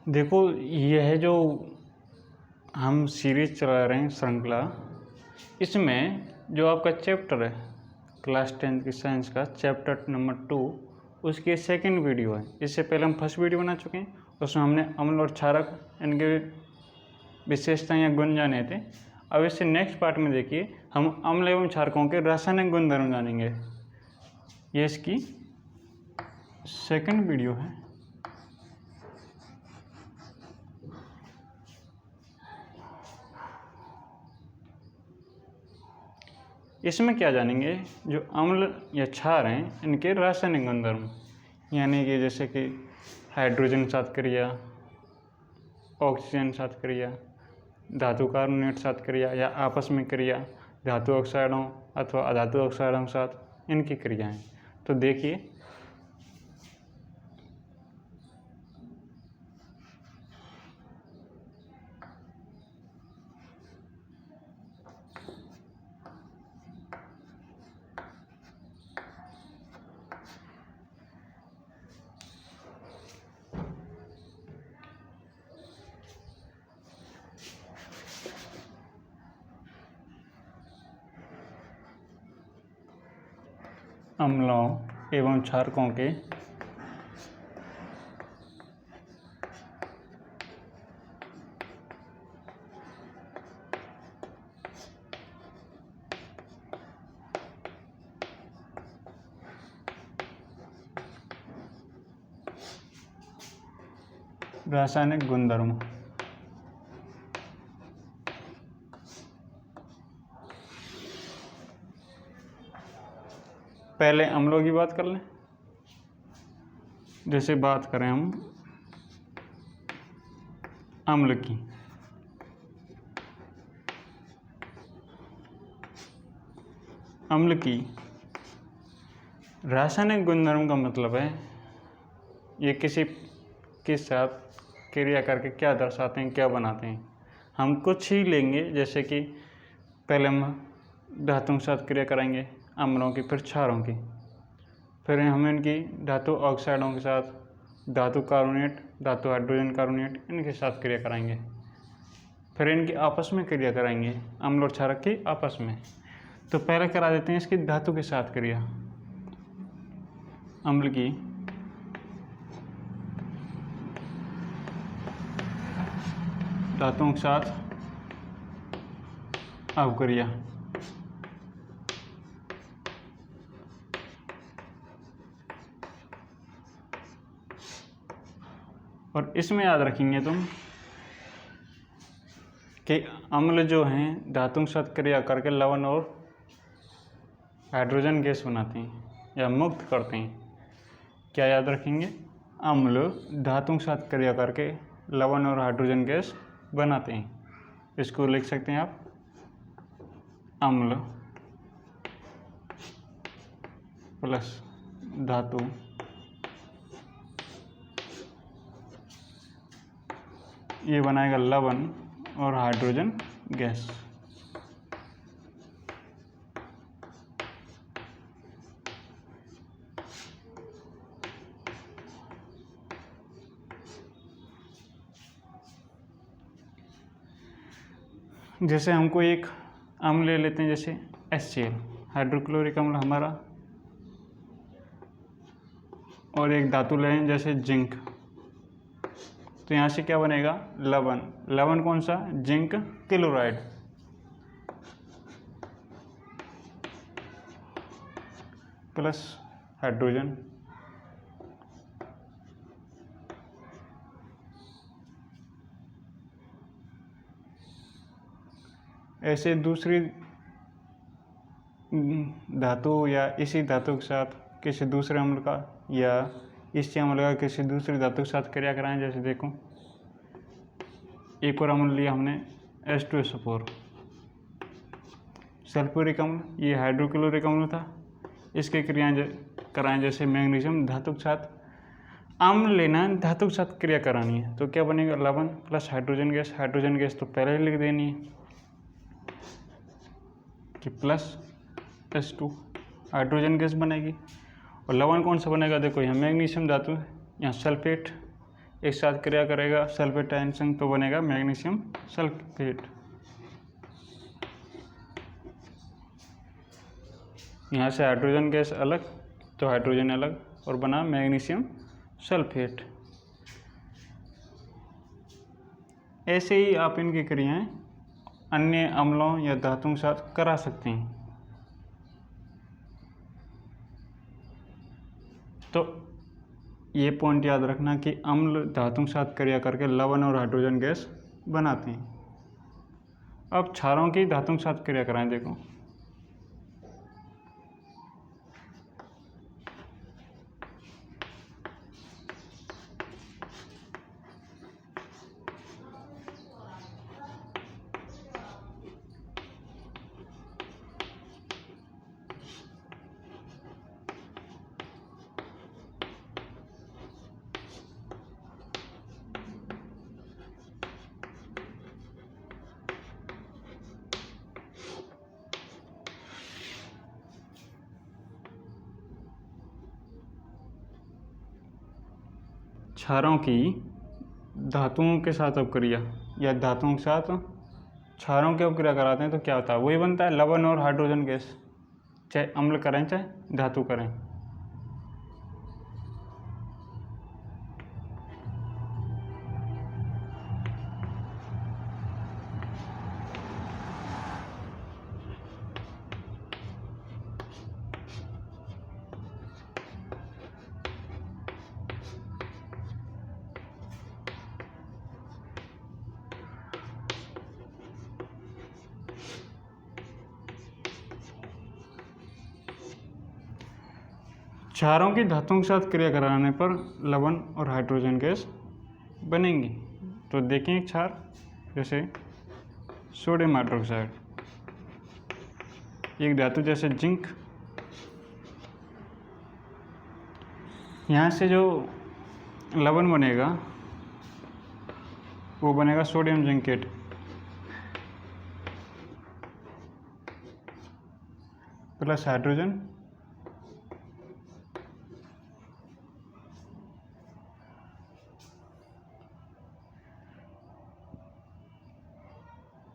देखो, यह जो हम सीरीज चला रहे हैं श्रृंखला, इसमें जो आपका चैप्टर है क्लास 10 की साइंस का चैप्टर नंबर 2, उसकी सेकंड वीडियो है। इससे पहले हम फर्स्ट वीडियो बना चुके हैं, उसमें हमने अम्ल और क्षारक इनके विशेषताएं या गुण जाने थे। अब इससे नेक्स्ट पार्ट में देखिए, हम अम्ल एवं क्षारकों के रासायनिक गुणधर्म जानेंगे। ये इसकी सेकंड वीडियो है। इसमें क्या जानेंगे, जो अम्ल या क्षार हैं इनके रासायनिक गुणधर्म, यानी कि जैसे कि हाइड्रोजन साथ क्रिया, ऑक्सीजन साथ क्रिया, धातु कार्बोनेट साथ क्रिया या आपस में क्रिया, धातु ऑक्साइडों अथवा अधातु ऑक्साइडों के साथ इनकी क्रियाएं। तो देखिए, अम्लों एवं क्षारकों के रासायनिक गुणधर्म। पहले अम्लों की बात कर लें। जैसे बात करें हम अम्ल की, अम्ल की रासायनिक गुणधर्म का मतलब है ये किसी के साथ क्रिया करके क्या दर्शाते हैं, क्या बनाते हैं। हम कुछ ही लेंगे, जैसे कि पहले हम धातुओं के साथ क्रिया कराएंगे अम्लों की, फिर क्षारों की, फिर हम इनकी धातु ऑक्साइडों के साथ, धातु कार्बोनेट, धातु हाइड्रोजन कार्बोनेट इनके साथ क्रिया कराएंगे, फिर इनकी आपस में क्रिया कराएंगे, अम्ल और क्षारक की आपस में। तो पहले करा देते हैं इसकी धातु के साथ क्रिया। अम्ल की धातुओं के साथ अवक्रिया। और इसमें याद रखेंगे तुम कि अम्ल जो हैं धातुओं के साथ क्रिया करके लवण और हाइड्रोजन गैस बनाते हैं या मुक्त करते हैं। क्या याद रखेंगे, अम्ल धातुओं के साथ क्रिया करके लवण और हाइड्रोजन गैस बनाते हैं। इसको लिख सकते हैं आप, अम्ल प्लस धातु ये बनाएगा लवण और हाइड्रोजन गैस। जैसे हमको एक अम्ल ले लेते हैं, जैसे HCl हाइड्रोक्लोरिक अम्ल हमारा, और एक धातु लें जैसे जिंक, तो यहाँ से क्या बनेगा, लवण। लवण कौन सा, जिंक क्लोराइड, प्लस हाइड्रोजन। ऐसे दूसरी धातु या इसी धातु के साथ किसी दूसरे अम्ल का या इसी अम्ल का किसी दूसरी धातु के साथ क्रिया कराएं। जैसे देखो, एक और अम्ल लिया हमने H2SO4 सल्फ्यूरिक अम्ल, ये हाइड्रोक्लोरिक अम्ल था, इसके क्रियाएं कराएं। जैसे मैग्नीशियम धातु के साथ अम्ल लेना है, धातु के साथ क्रिया करानी है, तो क्या बनेगा, लवण plus hydrogen gas. Hydrogen gas तो पहले ही लिख देनी है कि प्लस H2 हाइड्रोजन गैस बनेगी। और लवण कौन सा बनेगा, देखो यहाँ मैग्नीशियम धातु है, यहाँ सल्फेट, एक साथ क्रिया करेगा सल्फेट आयन संग तो बनेगा मैग्नीशियम सल्फेट। यहाँ से हाइड्रोजन गैस अलग तो हाइड्रोजन अलग और बना मैग्नीशियम सल्फेट। ऐसे ही आप इनकी क्रियाएं अन्य अम्लों या धातुओं के साथ करा सकते हैं। तो ये पॉइंट याद रखना कि अम्ल धातुओं के साथ क्रिया करके लवण और हाइड्रोजन गैस बनाते हैं। अब क्षारों की धातुओं के साथ क्रिया कराएं। देखो क्षारों की धातुओं के साथ अपक्रिया या धातुओं के साथ क्षारों की अपक्रिया कराते हैं तो क्या होता है? वही बनता है लवण और हाइड्रोजन गैस, चाहे अम्ल करें चाहे धातु करें। क्षारों की धातुओं के साथ क्रिया कराने पर लवण और हाइड्रोजन गैस बनेंगी। तो देखें क्षार जैसे सोडियम हाइड्रोक्साइड, एक धातु जैसे जिंक, यहाँ से जो लवण बनेगा वो बनेगा सोडियम जिंकेट प्लस हाइड्रोजन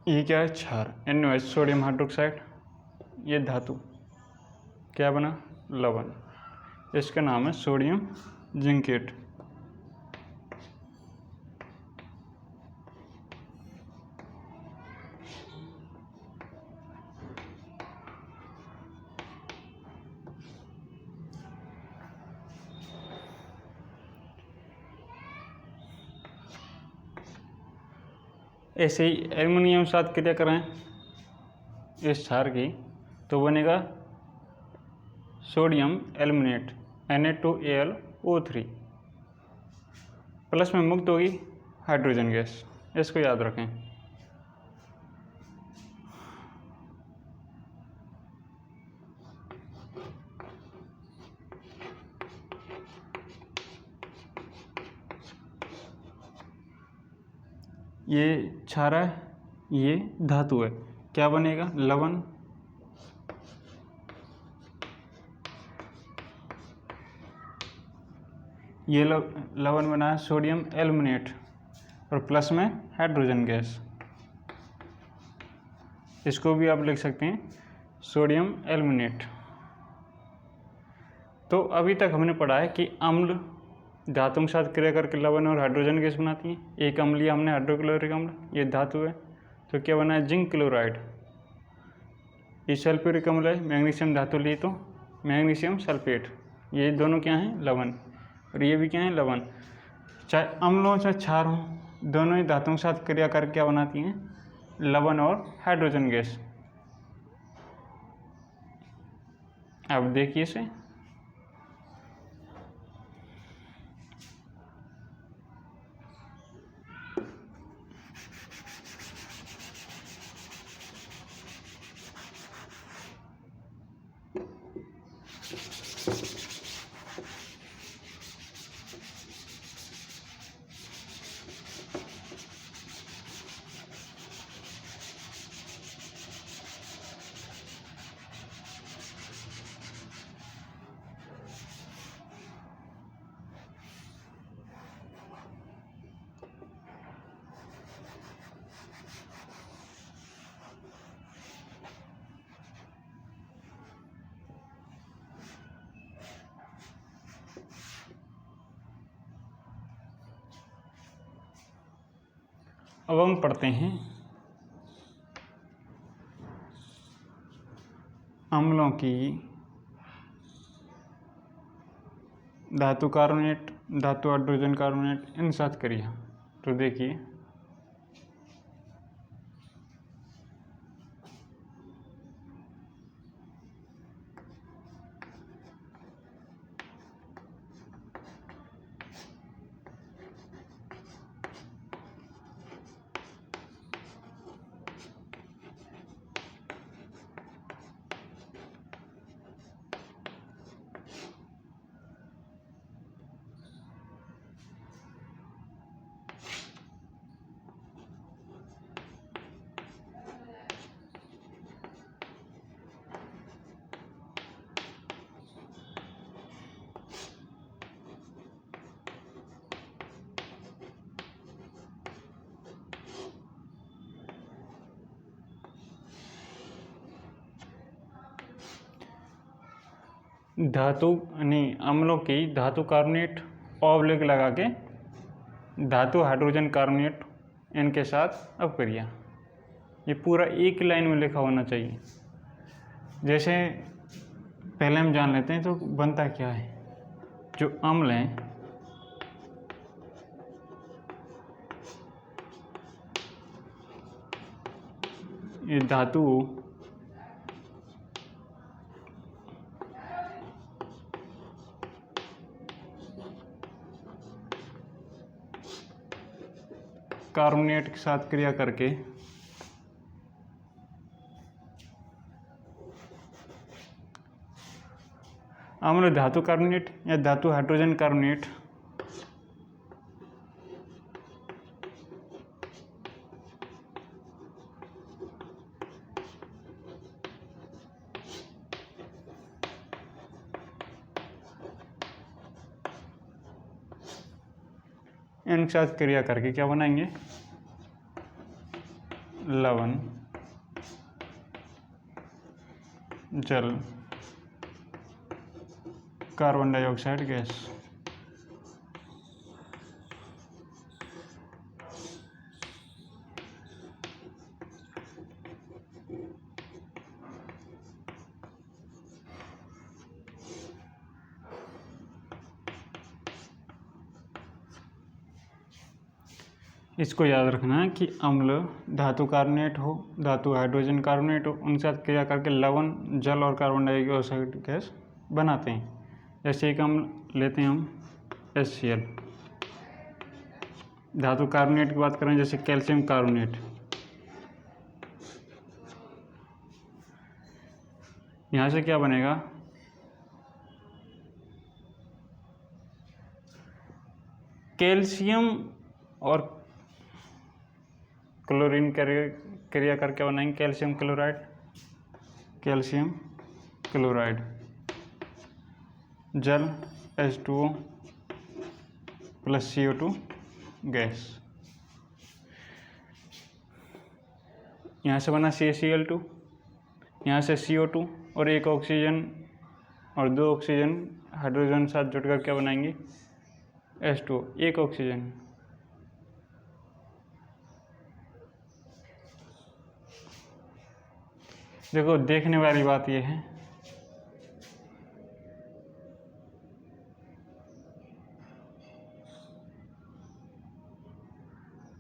ये क्या है? क्षार NaOH सोडियम हाइड्रोक्साइड। ये धातु क्या बना? लवण। इसका नाम है सोडियम जिंकेट। ऐसे ही एल्युमिनियम साथ क्रिया करें इस क्षार की तो बनेगा sodium aluminate Na2Al O3 plus में मुक्त होगी हाइड्रोजन गैस। इसको याद रखें। ये क्षार है, ये धातु है, क्या बनेगा? लवण ये लवण बना है सोडियम एल्युमिनेट और प्लस में हाइड्रोजन गैस। इसको भी आप लिख सकते हैं सोडियम एल्युमिनेट। तो अभी तक हमने पढ़ा है कि अम्ल धातुओं के साथ क्रिया करके लवण और हाइड्रोजन गैस बनाती हैं। एक अम्ल लिया हमने हाइड्रोक्लोरिक अम्ल, ये धातु है तो क्या बना है? Zinc chloride. ये सल्फ्यूरिक अम्ल है, मैग्नीशियम धातु ली तो मैग्नीशियम सल्फेट। ये दोनों क्या हैं? लवण। और ये भी क्या है? लवण। चाहे अम्लों चाहे क्षार हों, दोनों ही धातुओं के साथ क्रिया करके क्या बनाती हैं? लवण और हाइड्रोजन गैस। अब देखिए इसे, अब हम पढ़ते हैं अम्लों की धातु कार्बोनेट, धातु हाइड्रोजन कार्बोनेट इन साथ क्रिया। तो देखिए धातु यानी अम्लों की धातु कार्बोनेट ऑब्लिक लगा के धातु हाइड्रोजन कार्बोनेट इनके साथ अपक्रिया। ये पूरा एक लाइन में लिखा होना चाहिए। जैसे पहले हम जान लेते हैं तो बनता क्या है। जो अम्ल हैं ये धातु कार्बोनेट के साथ क्रिया करके अम्ल धातु कार्बोनेट या धातु हाइड्रोजन कार्बोनेट इनके साथ क्रिया करके क्या बनाएंगे, लवण, जल, कार्बन डाइऑक्साइड गैस। इसको याद रखना है कि अम्ल धातु कार्बोनेट हो, धातु हाइड्रोजन कार्बोनेट हो, उनके साथ क्रिया करके लवण, जल और कार्बन डाइऑक्साइड गैस बनाते हैं। जैसे एक अम्ल लेते हैं हम HCl। धातु कार्बोनेट की बात करें जैसे कैल्शियम कार्बोनेट, यहाँ से क्या बनेगा, कैल्शियम और क्लोरीन क्रिया करके बनाएंगे कैल्शियम क्लोराइड, कैल्शियम क्लोराइड, जल H2O प्लस CO2 गैस। यहाँ से बना CaCl2, यहाँ से CO2 और एक ऑक्सीजन और दो ऑक्सीजन हाइड्रोजन साथ जुड़कर क्या बनाएंगे, H2O, एक ऑक्सीजन। देखो देखने वाली बात यह है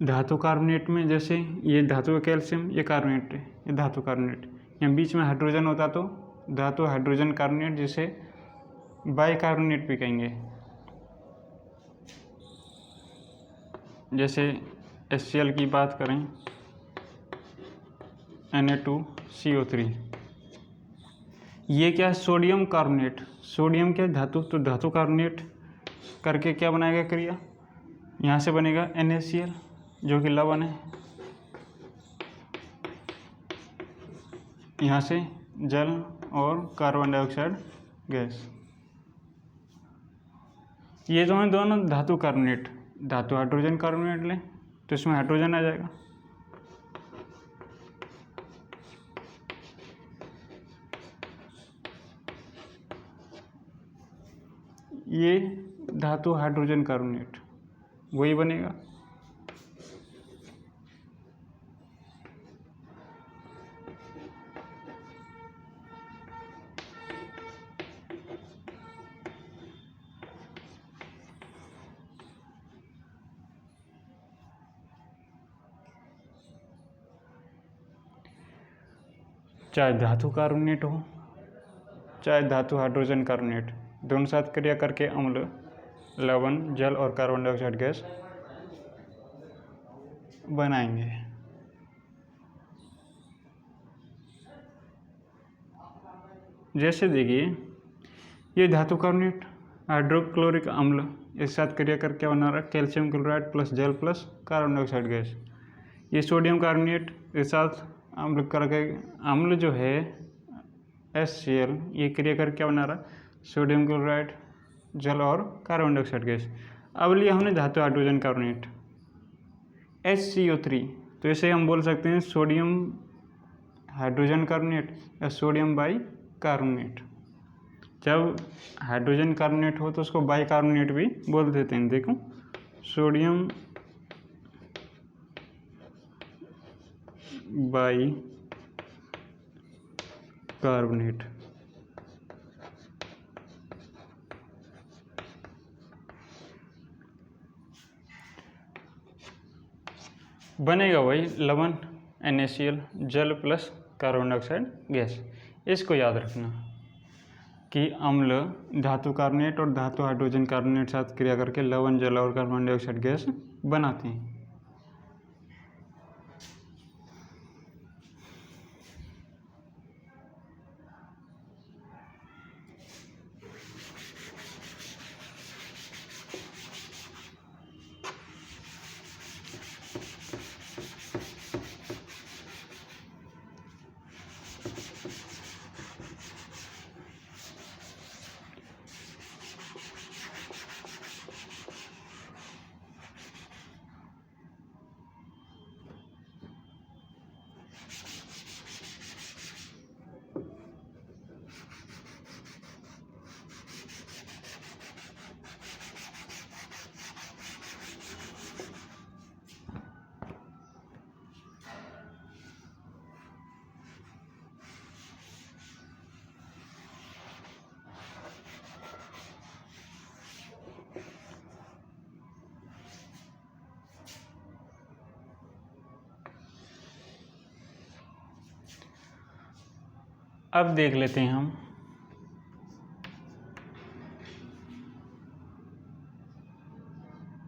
धातु कार्बोनेट में, जैसे ये धातु कैल्शियम, ये कार्बोनेट है, ये धातु कार्बोनेट, यहाँ बीच में हाइड्रोजन होता तो धातु हाइड्रोजन कार्बोनेट, जिसे बाइकार्बोनेट भी कहेंगे। जैसे HCl की बात करें Na2CO3, ये क्या है, सोडियम कार्बोनेट। सोडियम क्या धातु, तो धातु कार्बोनेट करके क्या बनाएगा क्रिया, यहाँ से बनेगा NaCl जो कि लवण है, यहाँ से जल और कार्बन डाइऑक्साइड गैस। ये जो है दोनों धातु कार्बोनेट, धातु हाइड्रोजन कार्बोनेट लें तो इसमें हाइड्रोजन आ जाएगा, ये धातु हाइड्रोजन कार्बोनेट वही बनेगा। चाहे धातु कार्बोनेट हो चाहे धातु हाइड्रोजन कार्बोनेट, दोनों साथ क्रिया करके अम्ल, लवण, जल और कार्बन डाइऑक्साइड गैस बनाएंगे। जैसे देखिए, ये धातु कार्बोनेट हाइड्रोक्लोरिक अम्ल एक साथ क्रिया करके क्या बना रहा है, कैल्शियम क्लोराइड प्लस जल प्लस कार्बन डाइऑक्साइड गैस। ये सोडियम कार्बोनेट के साथ अम्ल करके, अम्ल जो है HCl, ये क्रिया करके क्या बना रहा है, सोडियम क्लोराइड, जल और कार्बन डाइऑक्साइड गैस। अब लिया हमने धातु हाइड्रोजन कार्बोनेट HCO3, तो इसे हम बोल सकते हैं सोडियम हाइड्रोजन कार्बोनेट या सोडियम बाई कार्बोनेट। जब हाइड्रोजन कार्बोनेट हो तो उसको बाई कार्बोनेट भी बोल देते हैं। देखो, सोडियम बाई कार्बोनेट। बनेगा वही लवण NaCl, जल प्लस कार्बन डाइऑक्साइड गैस। इसको याद रखना कि अम्ल धातु कार्बोनेट और धातु हाइड्रोजन कार्बोनेट साथ क्रिया करके लवण, जल और कार्बन डाइऑक्साइड गैस बनाते हैं। अब देख लेते हैं हम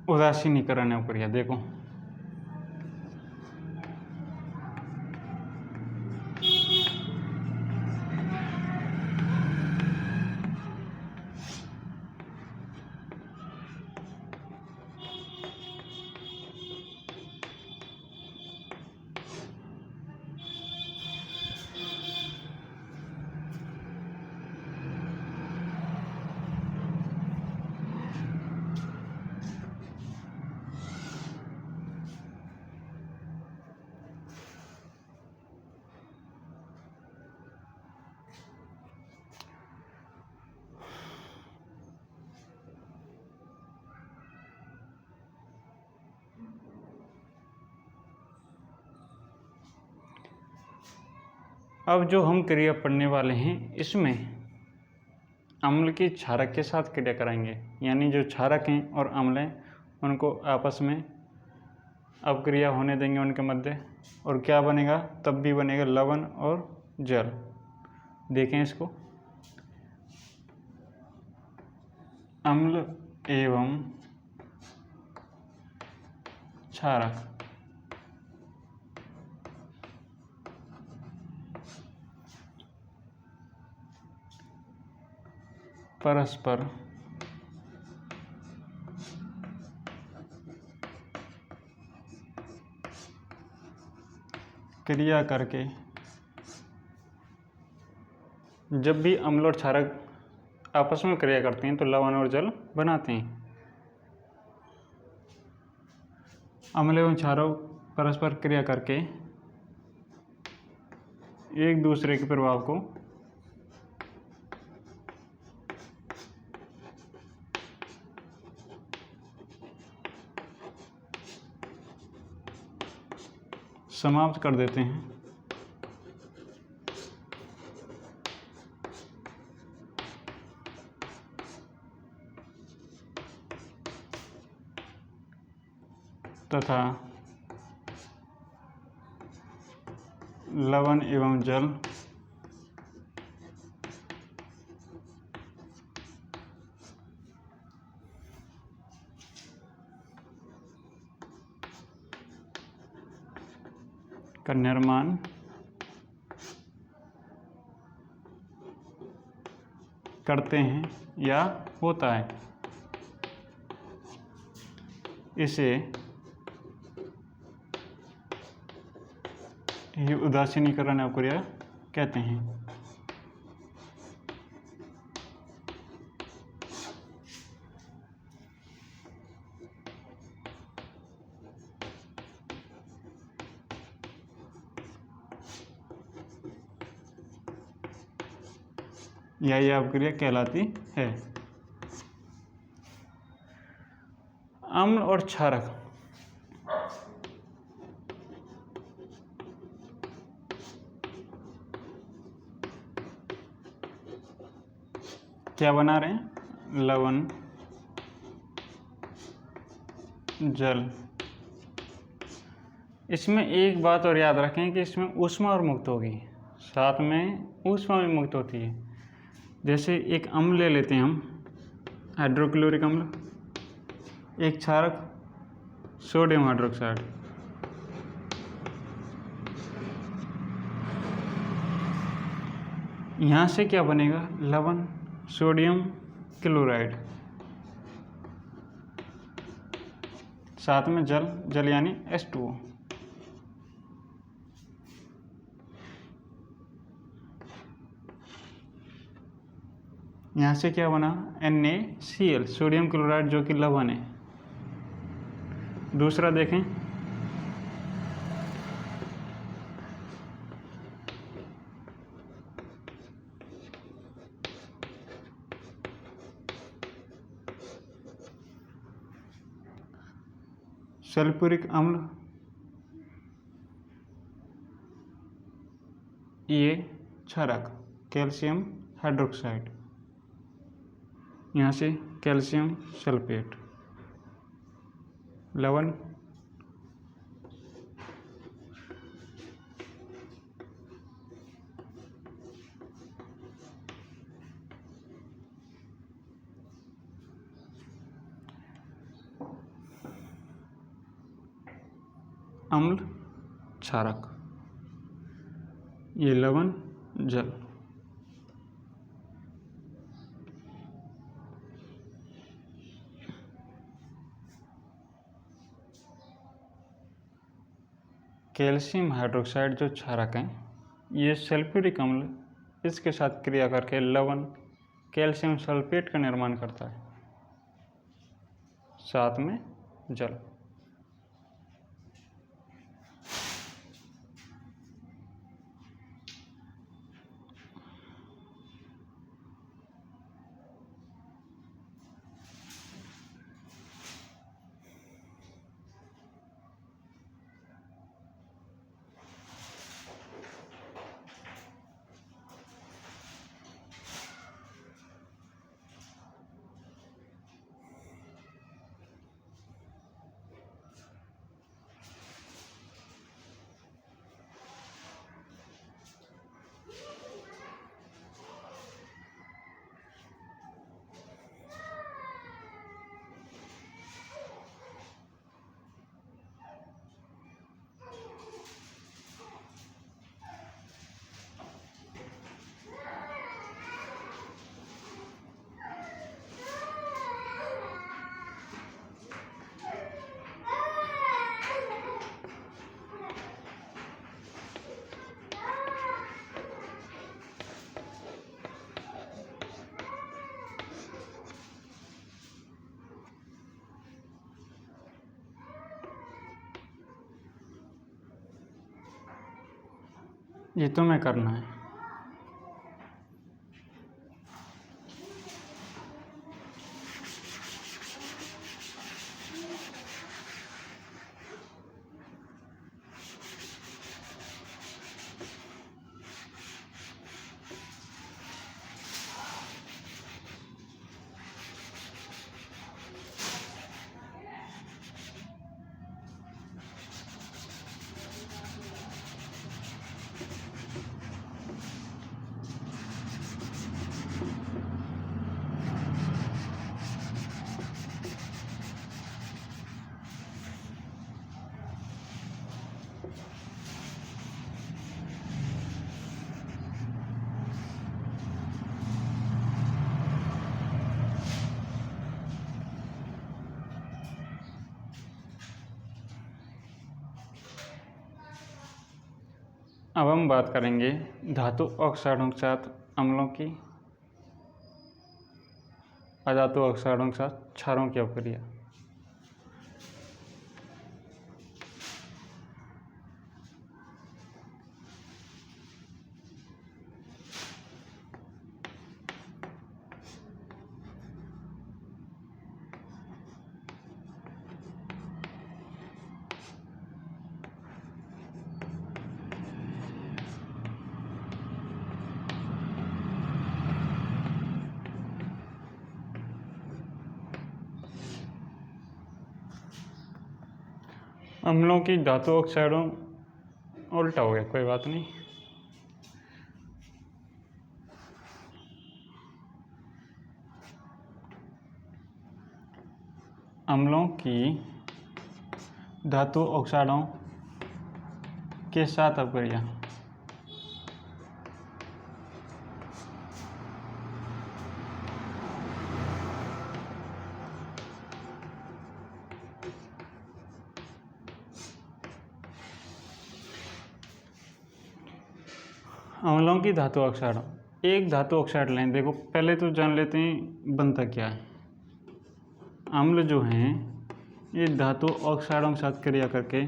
उदासीनीकरण अभिक्रिया। देखो, अब जो हम क्रिया पढ़ने वाले हैं इसमें अम्ल की क्षारक के साथ क्रिया कराएंगे, यानी जो क्षारक हैं और अम्ल हैं उनको आपस में अपक्रिया होने देंगे उनके मध्य, और क्या बनेगा, तब भी बनेगा लवण और जल। देखें इसको, अम्ल एवं क्षारक परस्पर क्रिया करके जब भी अम्ल और क्षारक आपस में क्रिया करते हैं तो लवण और जल बनाते हैं। अम्ल एवं क्षारक परस्पर क्रिया करके एक दूसरे के प्रभाव को समाप्त कर देते हैं। तथा लवण एवं जल का निर्माण करते हैं या होता है। इसे ही उदासीनीकरण अवक्रिया कहते हैं। यह अवक्रिया कहलाती है। अम्ल और क्षारक क्या बना रहे हैं? लवण, जल। इसमें एक बात और याद रखें कि इसमें ऊष्मा और मुक्त होगी, साथ में ऊष्मा भी मुक्त होती है। जैसे एक अम्ल ले लेते हैं हम, हाइड्रोक्लोरिक अम्ल, एक क्षारक सोडियम हाइड्रोक्साइड। यहाँ से क्या बनेगा? लवण, सोडियम क्लोराइड, साथ में जल, जल यानी H2O। यहाँ से क्या बना? NaCl, सोडियम क्लोराइड, जो कि लवण है। दूसरा देखें, सल्फ्यूरिक अम्ल, ये क्षारक कैल्शियम हाइड्रोक्साइड, यहाँ से कैल्शियम सल्फेट, लवण, अम्ल, क्षारक, ये लवण, जल। कैल्शियम हाइड्रोक्साइड जो क्षारक हैं, ये सल्फ्यूरिक अम्ल, इसके साथ क्रिया करके लवण कैल्शियम सल्फेट का निर्माण करता है, साथ में जल। ये तुम्हें करना है। अब हम बात करेंगे धातु ऑक्साइडों के साथ अम्लों की, अधातु ऑक्साइडों के साथ क्षारों की अपक्रिया। अम्लों की धातु ऑक्साइडों, उल्टा हो गया, कोई बात नहीं। अम्लों की धातु ऑक्साइडों के साथ अपक्रिया। अम्लों की धातु ऑक्साइड, एक धातु ऑक्साइड लें। देखो पहले तो जान लेते हैं बनता क्या है। अम्ल जो हैं ये धातु ऑक्साइडों के साथ क्रिया करके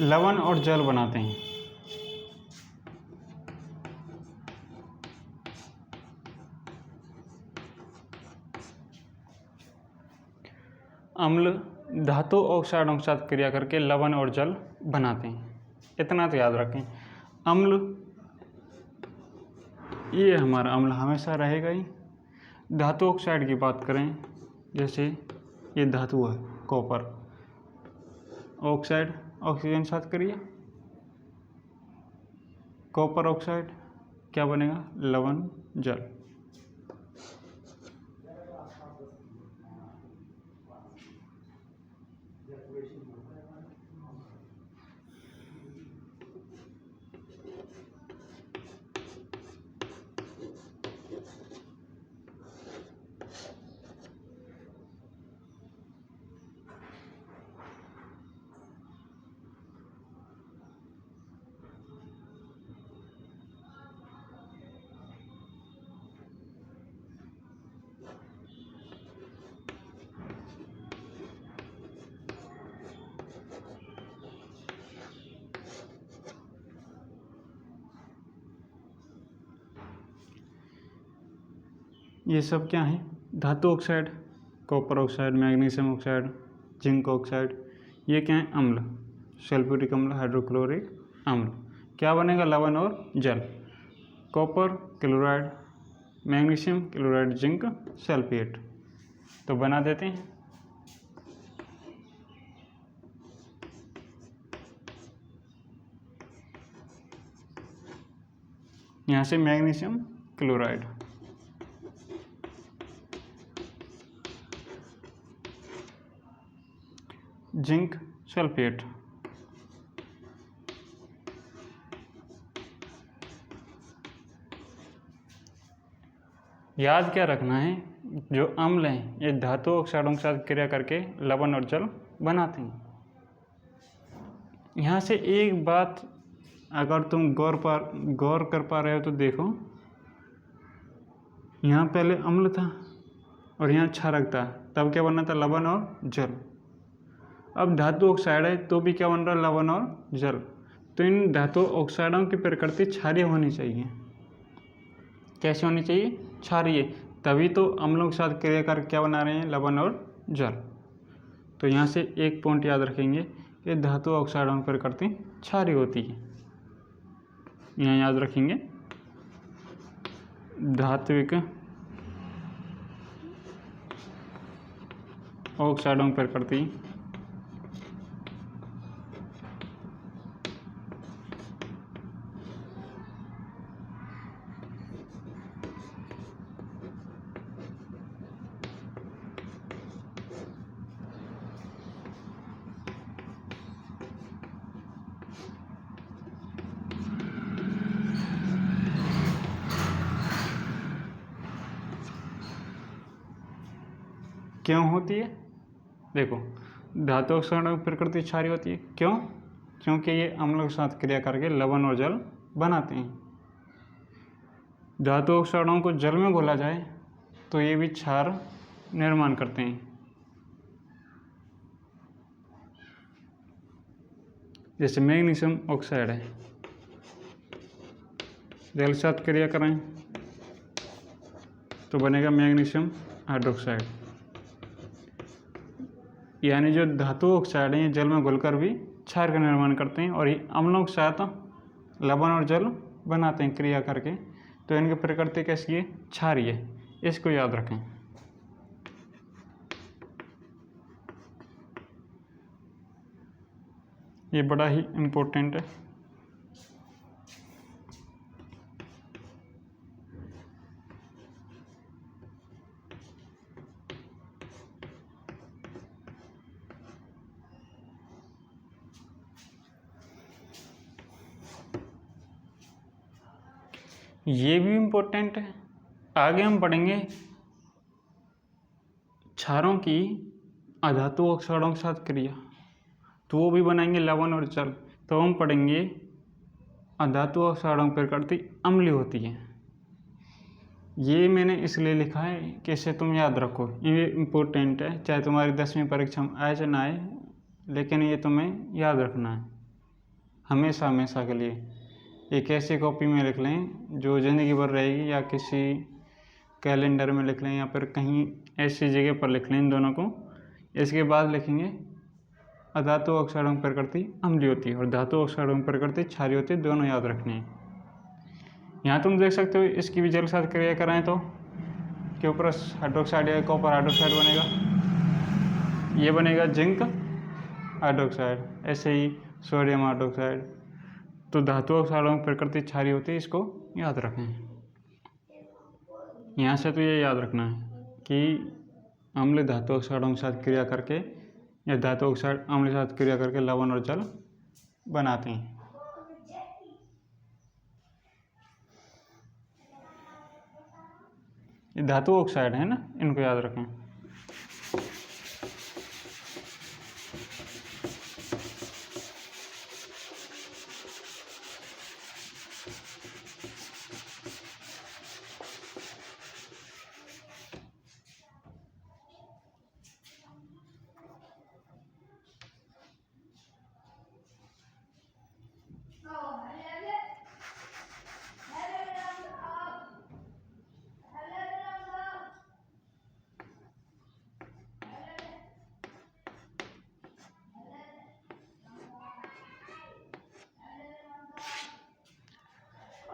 लवण और जल बनाते हैं। अम्ल धातु ऑक्साइडों के साथ क्रिया करके लवण और जल बनाते हैं, इतना तो याद रखें। अम्ल, ये हमारा अम्ल हमेशा रहेगा ही। धातु ऑक्साइड की बात करें, जैसे ये धातु है कॉपर, ऑक्साइड ऑक्सीजन साथ क्रिया, कॉपर ऑक्साइड क्या बनेगा, लवण जल। ये सब क्या है, धातु oxide, copper oxide, magnesium oxide, zinc oxide, ये क्या है, अम्ल, सल्फ्यूरिक अम्ल, हाइड्रोक्लोरिक अम्ल। क्या बनेगा, लवण और जल। Copper chloride, magnesium chloride, zinc sulphate. तो बना देते हैं। यहाँ से मैग्नीशियम क्लोराइड, जिंक सल्फेट, याद क्या रखना है, जो अम्ल हैं ये धातु ऑक्साइडों के साथ क्रिया करके लवण और जल बनाते हैं। यहाँ से एक बात अगर तुम गौर कर पा रहे हो तो देखो, यहाँ पहले अम्ल था और यहाँ क्षारक था, तब क्या बनना था, लवण और जल। अब धातु ऑक्साइड है तो भी क्या बन रहा है, लवण और जल। तो इन धातु ऑक्साइडों की प्रकृति क्षारीय होनी चाहिए। कैसे होनी चाहिए, क्षारीय, तभी तो अम्लों के साथ क्रिया कर क्या बना रहे हैं, लवण और जल। तो यहाँ से एक पॉइंट याद रखेंगे कि धातु ऑक्साइडों की प्रकृति क्षारीय होती है। यहाँ याद रखेंगे धात्विक ऑक्साइडों की प्रकृति क्यों होती है? देखो, धातु ऑक्साइडों की प्रकृति क्षारीय होती है। क्यों? क्योंकि ये अम्लों के साथ क्रिया करके लवण और जल बनाते हैं। धातु ऑक्साइडों को जल में घोला जाए तो ये भी क्षार निर्माण करते हैं। जैसे मैग्नीशियम ऑक्साइड है, जल के साथ क्रिया करें तो बनेगा मैग्नीशियम हाइड्रोक्साइड। यानी जो धातु ऑक्साइड हैं ये जल में घुलकर भी क्षार का निर्माण करते हैं और ये अम्लों के साथ लवण और जल बनाते हैं क्रिया करके। तो इनकी प्रकृति कैसी है? क्षारीय है। इसको याद रखें। ये बड़ा ही इम्पोर्टेंट है। ये भी इम्पोर्टेंट है। आगे हम पढ़ेंगे क्षारों की अधातु ऑक्साइडों के साथ क्रिया, तो वो भी बनाएंगे लवण और जल। तो हम पढ़ेंगे अधातु ऑक्साइडों की प्रकृति अम्लीय होती है। ये मैंने इसलिए लिखा है कि इसे तुम याद रखो। ये इम्पोर्टेंट है, चाहे तुम्हारी 10वीं परीक्षा में आए चाहे ना आए, लेकिन ये तुम्हें याद रखना है हमेशा हमेशा के लिए। एक ऐसी कॉपी में लिख लें जो ज़िंदगी भर रहेगी, या किसी कैलेंडर में लिख लें, या फिर कहीं ऐसी जगह पर लिख लें इन दोनों को। इसके बाद लिखेंगे अधातु ऑक्साइडों की प्रकृति अम्लीय होती है और धातु ऑक्साइडों की प्रकृति क्षारीय होती है। दोनों याद रखने हैं। यहाँ तुम देख सकते हो इसकी भी जल के साथ क्रिया कराएं तो के ऊपर हाइड्रोक्साइड या कॉपर हाइड्रोक्साइड बनेगा। ये बनेगा जिंक हाइड्रोक्साइड, ऐसे ही सोडियम हाइड्रोक्साइड। तो धातु ऑक्साइडों की प्रकृति क्षारीय होती है, इसको याद रखें। यहाँ से तो ये याद रखना है कि अम्ल धातु ऑक्साइडों के साथ क्रिया करके या धातु ऑक्साइड अम्ल के साथ क्रिया करके लवण और जल बनाते हैं। ये धातु ऑक्साइड है ना, इनको याद रखें।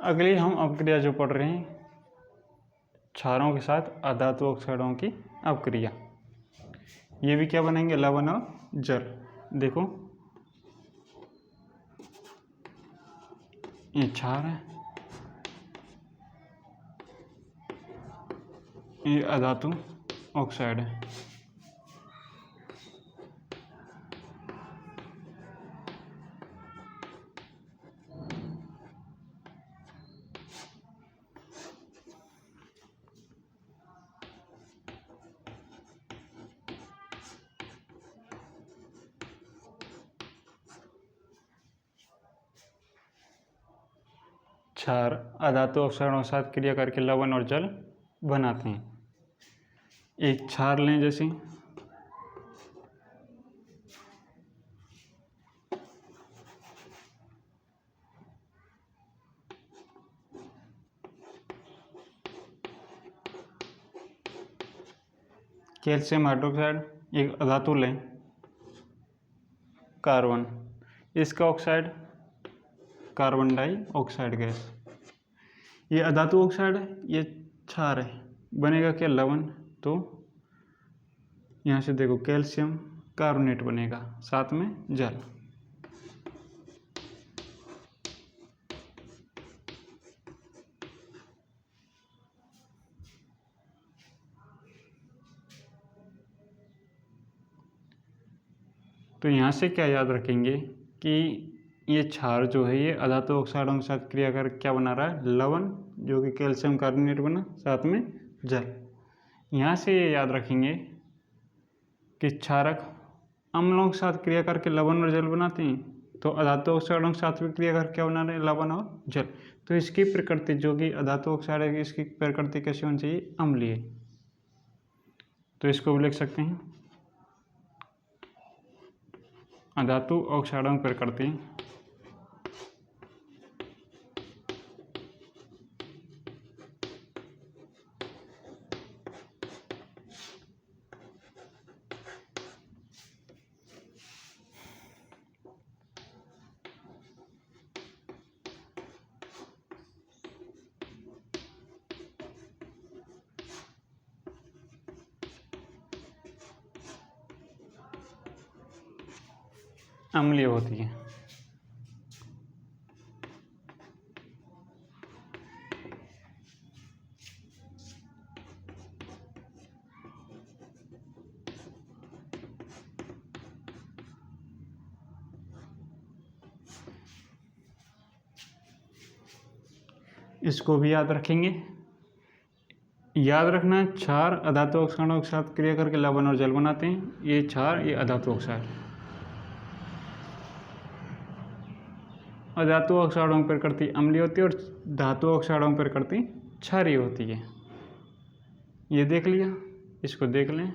अगली हम अपक्रिया जो पढ़ रहे हैं, क्षारों के साथ अधातु ऑक्साइडों की अपक्रिया। ये भी क्या बनेंगे? लवण और जल। देखो ये क्षार है, ये अधातु ऑक्साइड है। क्षार अधातु ऑक्साइडों के साथ क्रिया करके लवण और जल बनाते हैं। एक क्षार लें, जैसे कैल्शियम हाइड्रोक्साइड। एक अधातु लें कार्बन, इसका ऑक्साइड कार्बन डाइऑक्साइड गैस। ये अधातु ऑक्साइड है, ये क्षार है, बनेगा क्या? लवण। तो यहाँ से देखो कैल्शियम कार्बोनेट बनेगा, साथ में जल। तो यहाँ से क्या याद रखेंगे कि ये क्षार जो है ये अधातु ऑक्साइडों के साथ क्रिया कर क्या बना रहा है? लवण, जो कि कैल्शियम कार्बोनेट बना, साथ में जल। यहाँ से ये याद रखेंगे कि क्षारक अम्लों के साथ क्रिया करके लवण और जल बनाते हैं, तो अधातु ऑक्साइडों के साथ भी क्रिया करके क्या बना रहे हैं, लवण और जल। तो इसकी प्रकृति जो कि अधातु ऑक्साइड है, इसकी प्रकृति कैसी होनी चाहिए, अम्लीय। तो इसको भी लिख सकते हैं, अधातु ऑक्साइडों की प्रकृति अम्लीय होती है। इसको भी याद रखेंगे। याद रखना, क्षार अधातु ऑक्साइडों के साथ क्रिया करके लवण और जल बनाते हैं। ये क्षार, ये अधातु ऑक्साइड। अधातु ऑक्साइडों की प्रकृति अम्लीय होती है और धातु ऑक्साइडों की प्रकृति क्षारीय होती है। ये देख लिया, इसको देख लें।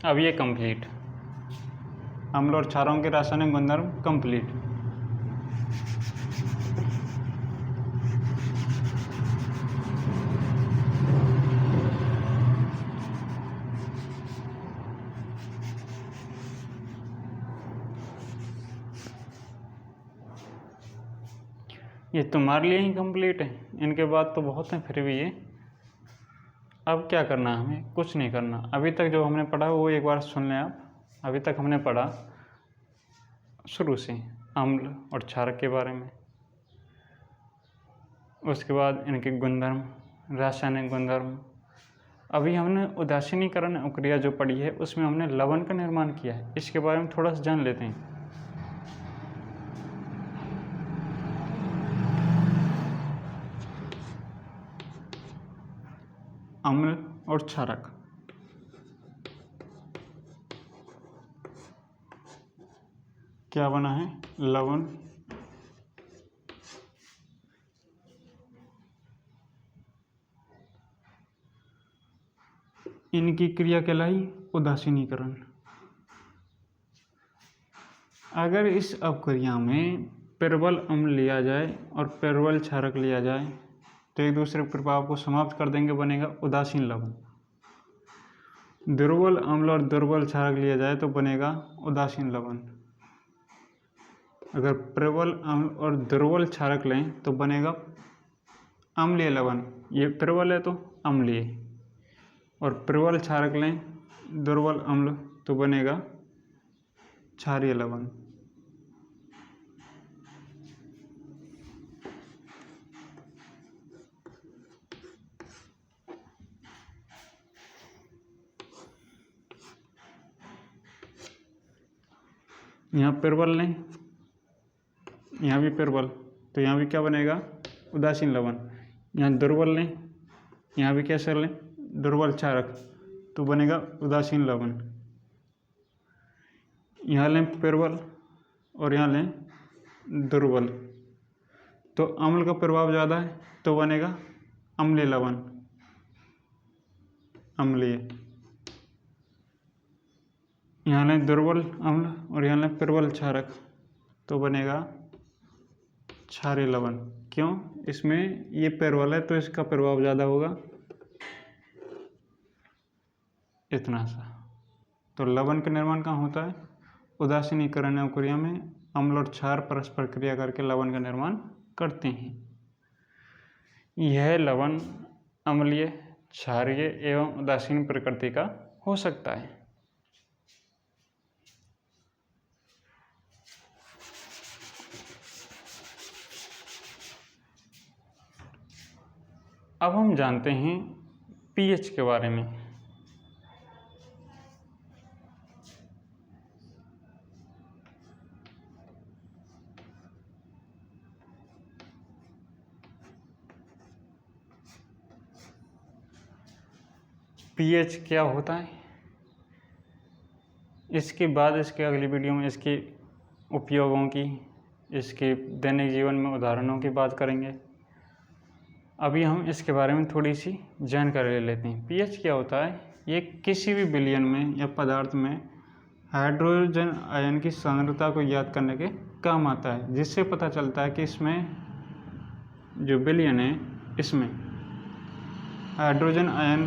अब ये कंप्लीट, अम्ल और क्षारों के रासायनिक गुणधर्म कंप्लीट। ये तुम्हारे लिए ही कंप्लीट है, इनके बाद तो बहुत हैं फिर भी ये। अब क्या करना है, हमें कुछ नहीं करना। अभी तक जो हमने पढ़ा वो एक बार सुन लें आप। अभी तक हमने पढ़ा शुरू से अम्ल और क्षारक के बारे में, उसके बाद इनके गुणधर्म, रासायनिक गुणधर्म। अभी हमने उदासीनीकरण अक्रिया जो पढ़ी है उसमें हमने लवण का निर्माण किया है, इसके बारे में थोड़ा सा जान लेते हैं। अम्ल और क्षारक, क्या बना है, लवण इनकी क्रिया कहलाई उदासीनीकरण। अगर इस अपक्रिया में प्रबल अम्ल लिया जाए और प्रबल क्षारक लिया जाए तो एक दूसरे के प्रभाव को समाप्त कर देंगे, बनेगा उदासीन लवण। दुर्बल अम्ल और दुर्बल क्षारक लिया जाए तो बनेगा उदासीन लवण। अगर प्रबल अम्ल और दुर्बल क्षारक लें तो बनेगा अम्लीय लवण। ये प्रबल है तो अम्लीय, और प्रबल क्षारक लें, दुर्बल अम्ल, तो बनेगा क्षारीय लवण। यहाँ प्रबल लें, यहाँ भी प्रबल, तो यहाँ भी क्या बनेगा, उदासीन लवण। यहाँ दुर्बल लें, यहाँ भी कैसे लें, दुर्बल क्षारक, तो बनेगा उदासीन लवण। यहाँ लें प्रबल और यहाँ लें दुर्बल, तो अम्ल का प्रभाव ज़्यादा है तो बनेगा अम्लीय लवण, अम्लीय। यहाँ लें दुर्बल अम्ल और यहाँ लें प्रबल क्षारक, तो बनेगा क्षारीय लवण। क्यों, इसमें ये प्रबल है तो इसका प्रभाव ज़्यादा होगा, इतना सा। तो लवण का निर्माण कहाँ होता है, उदासीनीकरण अक्रिया में अम्ल और क्षार परस्पर क्रिया करके लवण का निर्माण करते हैं। यह लवण अम्लीय क्षारीय एवं उदासीन प्रकृति का हो सकता है। अब हम जानते हैं पीएच के बारे में। पीएच क्या होता है, इसके बाद इसके अगली वीडियो में इसके उपयोगों की, इसके दैनिक जीवन में उदाहरणों की बात करेंगे। अभी हम इसके बारे में थोड़ी सी जानकारी ले लेते हैं। पीएच क्या होता है, ये किसी भी विलयन में या पदार्थ में हाइड्रोजन आयन की सांद्रता को ज्ञात करने के काम आता है, जिससे पता चलता है कि इसमें जो विलयन है इसमें हाइड्रोजन आयन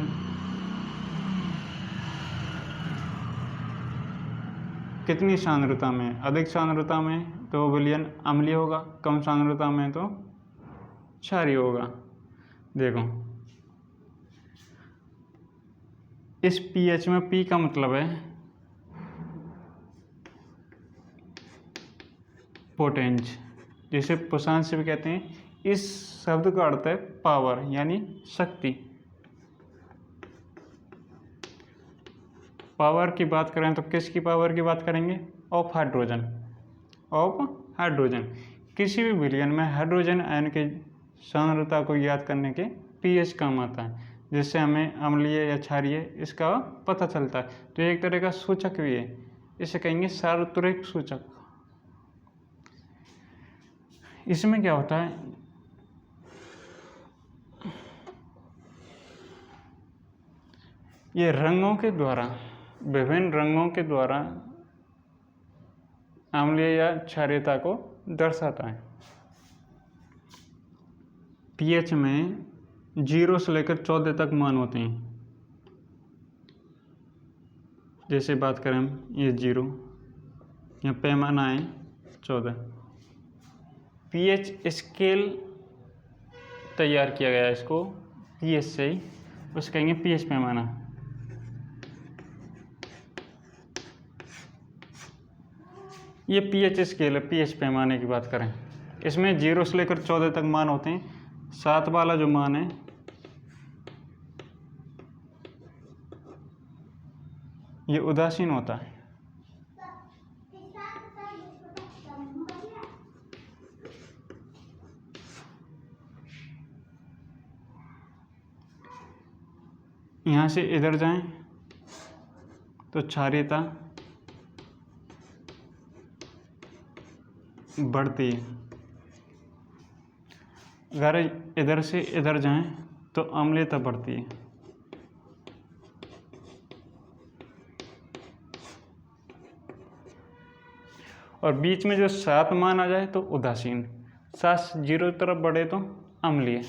कितनी सांद्रता में, अधिक सांद्रता में तो विलयन अम्लीय होगा, कम सांद्रता में तो क्षारीय होगा। देखो इस पीएच में पी का मतलब है पोटेंस, जिसे पोषांश भी कहते हैं। इस शब्द का अर्थ है पावर यानी शक्ति। पावर की बात करें तो किसकी पावर की बात करेंगे, ऑफ हाइड्रोजन। किसी भी विलयन में हाइड्रोजन आयन की सांद्रता को ज्ञात करने के पीएच काम आता है, जिससे हमें अम्लीय या क्षारीय इसका पता चलता है। तो एक तरह का सूचक भी है, इसे कहेंगे सार्वत्रिक सूचक। इसमें क्या होता है, ये रंगों के द्वारा, विभिन्न रंगों के द्वारा अम्लीय या क्षारीयता को दर्शाता है। पीएच में 0 से लेकर 14 तक मान होते हैं। जैसे बात करें हम, ये 0, या पैमाना है 14। पीएच स्केल तैयार किया गया है इसको पीएच से ही, उसे कहेंगे पीएच पैमाना। ये पीएच स्केल है, पीएच पैमाने की बात करें, इसमें 0 से लेकर 14 तक मान होते हैं। 7 वाला जो मान है ये उदासीन होता है। यहाँ से इधर जाएं तो क्षारीयता बढ़ती है, अगर इधर से इधर जाएं तो अम्लीयता बढ़ती है। और बीच में जो 7 मान आ जाए तो उदासीन, 7 0 की तरफ बढ़े तो अम्लीय।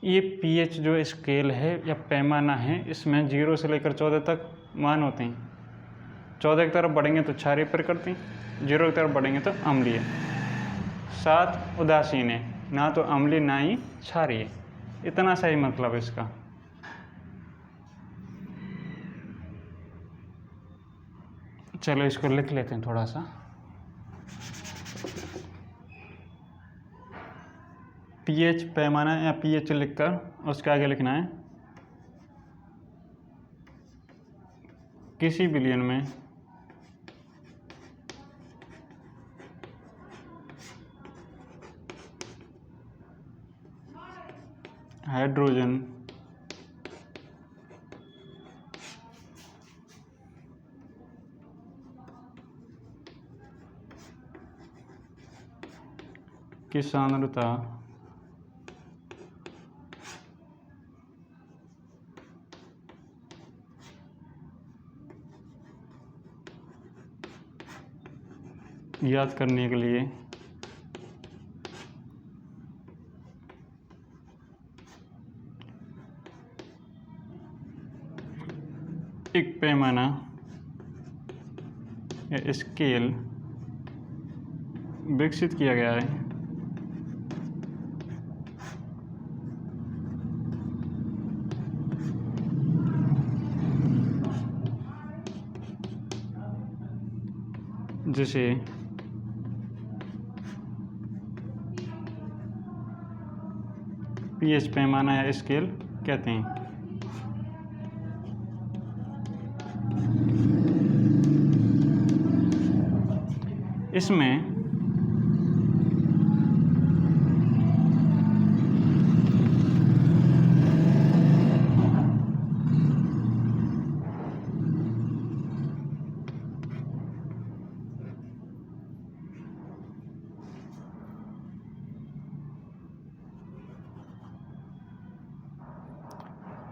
ये पीएच जो स्केल है या पैमाना है, इसमें 0 से लेकर 14 तक मान होते हैं। 14 की तरफ बढ़ेंगे तो क्षारीय प्रकृति, 0 की तरफ बढ़ेंगे तो अम्लीय। 7 उदासीन है, ना तो अम्लीय ना ही क्षारीय। इतना सही मतलब है इसका। चलो इसको लिख लेते हैं थोड़ा सा। पीएच पैमाना या पीएच लिखकर उसके आगे लिखना है किसी विलयन में हाइड्रोजन की सांद्रता याद करने के लिए एक पैमाना या स्केल विकसित किया गया है जिसे पीएच पैमाना या स्केल कहते हैं। इसमें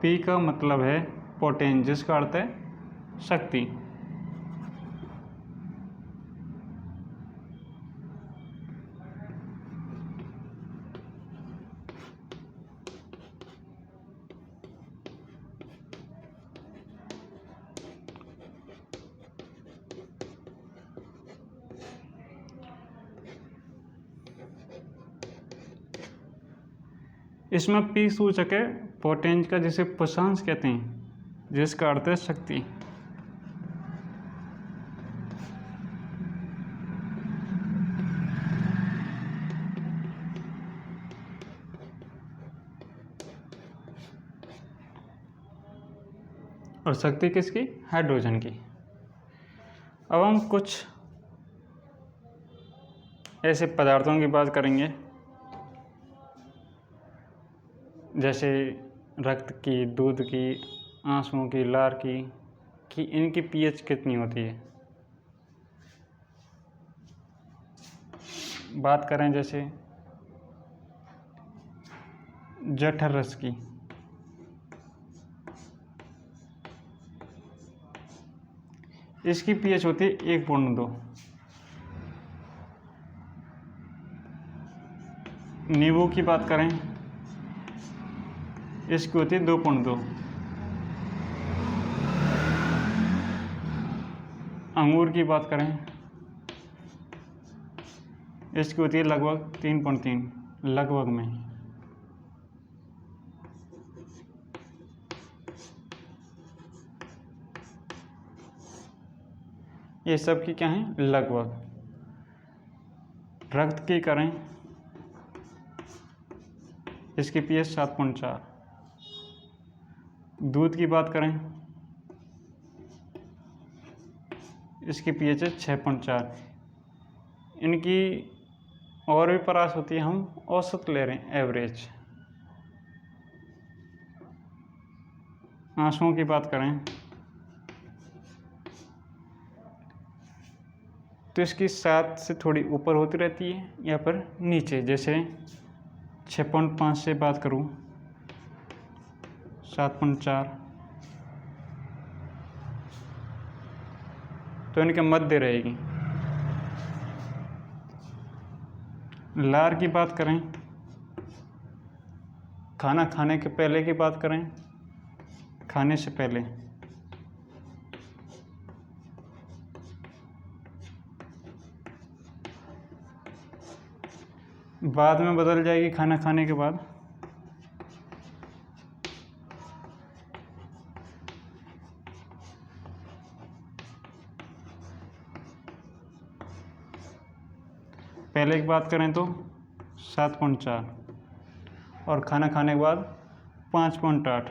P का मतलब है पोटेंशियल, जिसका अर्थ है शक्ति। इसमें P सूचक है पोटेंशियल का, जिसे पुषांश कहते हैं, जिसका अर्थ है शक्ति। और शक्ति किसकी? हाइड्रोजन की। अब हम कुछ ऐसे पदार्थों की बात करेंगे जैसे रक्त की, दूध की, आंसुओं की, लार की, कि इनकी पीएच कितनी होती है। बात करें जैसे जठर रस की, इसकी पीएच होती है 1.2। नींबू की बात करें, इसकी होती है 2.2। अंगूर की बात करें, इसकी होती है लगभग 3.3, लगभग में। ये सब की क्या है? लगभग। रक्त की करें, इसकी पीएच 7.4। दूध की बात करें, इसकी पीएच है 6.4। इनकी और भी परास होती है, हम औसत ले रहे हैं, एवरेज। आंसुओं की बात करें तो इसकी 7 से थोड़ी ऊपर होती रहती है या पर नीचे। जैसे 6.5 से बात करूं, 7.4, तो इनके मध्य रहेगी। लार की बात करें, खाना खाने के पहले की बात करें, खाने से पहले, बाद में बदल जाएगी खाना खाने के बाद। पहले की बात करें तो 7.4 और खाना खाने के बाद 5.8।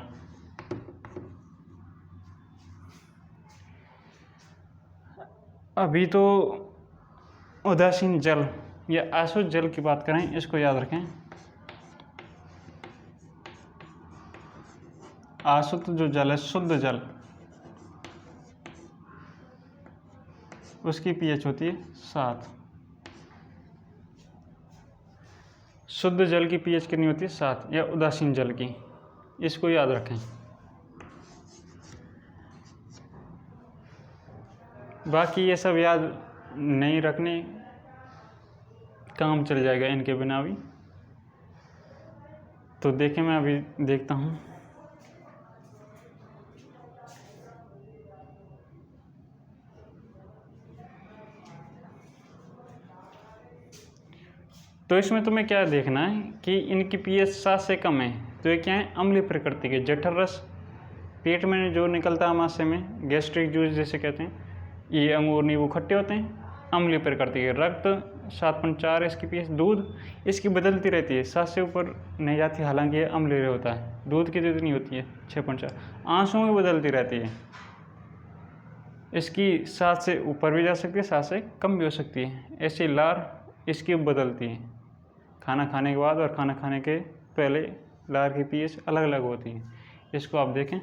अभी तो उदासीन जल या अशुद्ध जल की बात करें, इसको याद रखें। अशुद्ध जो जल है, शुद्ध जल, उसकी पीएच होती है 7। शुद्ध जल की पीएच कितनी होती है? 7। या उदासीन जल की, इसको याद रखें। बाकी ये सब याद नहीं रखने, काम चल जाएगा इनके बिना भी। तो देखें, मैं अभी देखता हूँ। तो इसमें तुम्हें क्या देखना है कि इनकी पीएच 7 से कम है, तो ये क्या है? अम्लीय प्रकृति के। जठर रस, पेट में जो निकलता है आमाशय में, गैस्ट्रिक जूस जिसे कहते हैं, ये अंगूर नींबू खट्टे होते हैं, अम्लीय प्रकृति के। रक्त 7.4 इसकी पीएच। दूध इसकी बदलती रहती है, 7 से ऊपर नहीं जाती, हालांकि ये अम्लीय होता है। दूध की जितनी होती है 6.4। आंसुओं की बदलती रहती है, इसकी 7 से ऊपर भी जा सकती है, 7 से कम भी हो सकती है। ऐसी लार इसकी बदलती है, खाना खाने के बाद और खाना खाने के पहले लार की पीएच अलग अलग होती है। इसको आप देखें।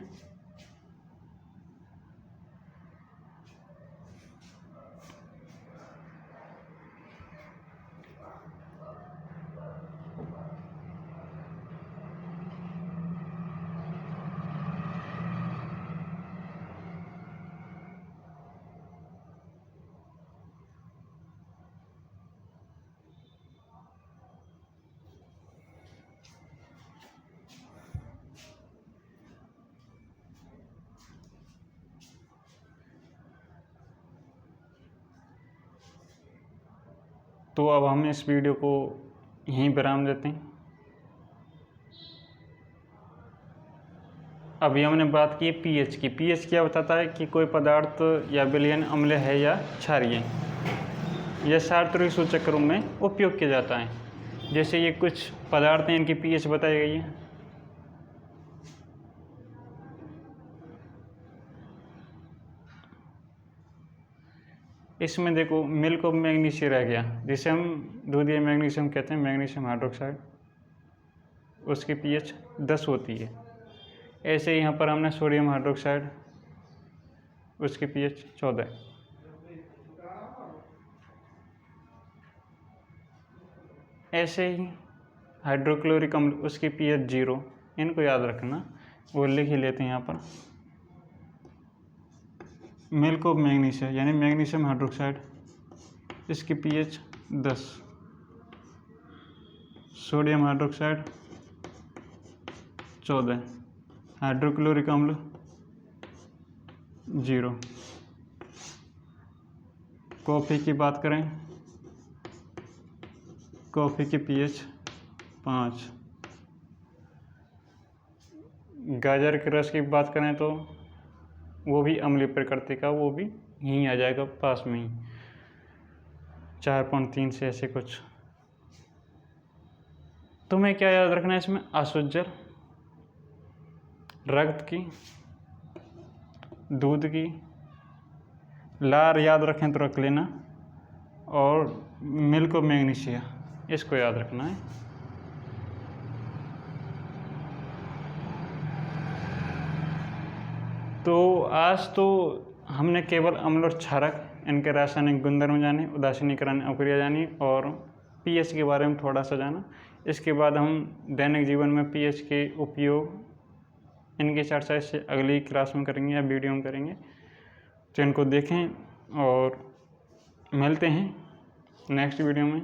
तो अब हम इस वीडियो को यहीं विराम देते हैं। अभी हमने बात की पीएच की। पीएच क्या बताता है कि कोई पदार्थ या विलयन अम्ल है या क्षारीय। यह सार्वत्रिक सूचक रूप में उपयोग किया जाता है। जैसे ये कुछ पदार्थ हैं, इनकी पीएच बताई गई है। इसमें देखो, मिल्क ऑफ मैग्नीशिया रह गया, जिसे हम दूधिया मैग्नीशियम कहते हैं, मैग्नीशियम हाइड्रोक्साइड, उसकी पीएच 10 होती है। ऐसे यहाँ पर हमने सोडियम हाइड्रोक्साइड, उसकी पीएच 14। ऐसे ही हाइड्रोक्लोरिक अम्ल, उसकी पीएच 0। इनको याद रखना, वो लिख ही लेते हैं यहाँ पर। मिल्क ऑफ मैग्नीशिया यानी मैग्नीशियम हाइड्रोक्साइड, इसकी पीएच 10। Sodium hydroxide 14। हाइड्रोक्लोरिक अम्ल 0। कॉफ़ी की बात करें, कॉफ़ी की पीएच 5। गाजर के रस की बात करें तो वो भी अम्लीय प्रकृति का, वो भी यहीं आ जाएगा पास में ही, 4.3 से ऐसे कुछ। तुम्हें क्या याद रखना है इसमें? अशुद्ध जल, रक्त की, दूध की, लार याद रखें तो रख लेना, और मिल्क ऑफ मैग्नीशिया, इसको याद रखना है। तो आज तो हमने केवल अम्ल और क्षारक, इनके रासायनिक गुणधर्म जाने, उदासीनीकरण अभिक्रिया जानी, और पीएच के बारे में थोड़ा सा जाना। इसके बाद हम दैनिक जीवन में पीएच के उपयोग, इनकी चर्चा इससे अगली क्लास में करेंगे या वीडियो में करेंगे। तो इनको देखें और मिलते हैं नेक्स्ट वीडियो में।